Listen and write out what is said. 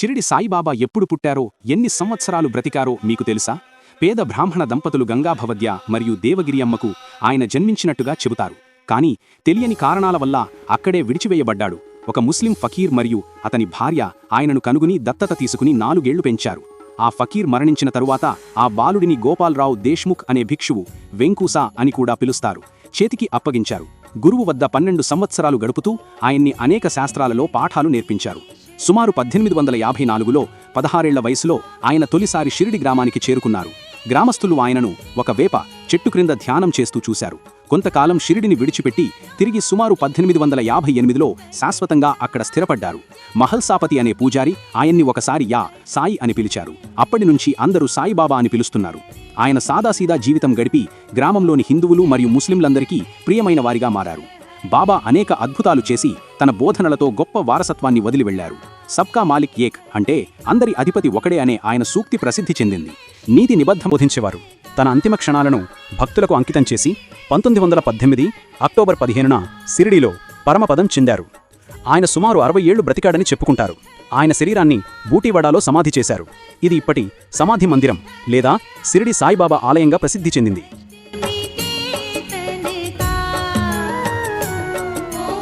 షిరిడి సాయిబాబా ఎప్పుడు పుట్టారో, ఎన్ని సంవత్సరాలు బ్రతికారో మీకు తెలుసా? పేద బ్రాహ్మణ దంపతులు గంగాభవద్య మరియు దేవగిరి అమ్మకు ఆయన జన్మించినట్టుగా చెబుతారు. కానీ తెలియని కారణాల వల్ల అక్కడే విడిచివేయబడ్డాడు. ఒక ముస్లిం ఫకీర్ మరియు అతని భార్య ఆయనను కనుగొని దత్తత తీసుకుని 4 ఏళ్లు పెంచారు. ఆ ఫకీర్ మరణించిన తరువాత ఆ బాలుడిని గోపాల్రావు దేశ్ముఖ్ అనే భిక్షువు, వెంకూసా అని కూడా పిలుస్తారు, చేతికి అప్పగించారు. గురువు వద్ద 12 సంవత్సరాలు గడుపుతూ ఆయన్ని అనేక శాస్త్రాలలో పాఠాలు నేర్పించారు. సుమారు 1854లో 16 ఏళ్ల వయసులో ఆయన తొలిసారి షిరిడి గ్రామానికి చేరుకున్నారు. గ్రామస్తులు ఆయనను ఒక వేప చెట్టు క్రింద ధ్యానం చేస్తూ చూశారు. కొంతకాలం షిరిడిని విడిచిపెట్టి తిరిగి సుమారు 1858లో శాశ్వతంగా అక్కడ స్థిరపడ్డారు. మహల్సాపతి అనే పూజారి ఆయన్ని ఒకసారి యా సాయి అని పిలిచారు. అప్పటినుంచి అందరూ సాయిబాబా అని పిలుస్తున్నారు. ఆయన సాదాసీదా జీవితం గడిపి గ్రామంలోని హిందువులు మరియు ముస్లింలందరికీ ప్రియమైన వారిగా మారారు. బాబా అనేక అద్భుతాలు చేసి తన బోధనలతో గొప్ప వారసత్వాన్ని వదిలి వెళ్లారు. సబ్కా మాలిక్ ఏక్ అంటే అందరి అధిపతి ఒకడే అనే ఆయన సూక్తి ప్రసిద్ధి చెందింది. నీతి నిబద్ధం బోధించేవారు. తన అంతిమ క్షణాలను భక్తులకు అంకితం చేసి 1918 అక్టోబర్ 15న షిరిడీలో పరమపదం చెందారు. ఆయన సుమారు 60 ఏళ్లు బ్రతికాడని చెప్పుకుంటారు. ఆయన శరీరాన్ని బూటీవాడాలో సమాధి చేశారు. ఇది ఇప్పటి సమాధి మందిరం లేదా షిరిడి సాయిబాబా ఆలయంగా ప్రసిద్ధి చెందింది.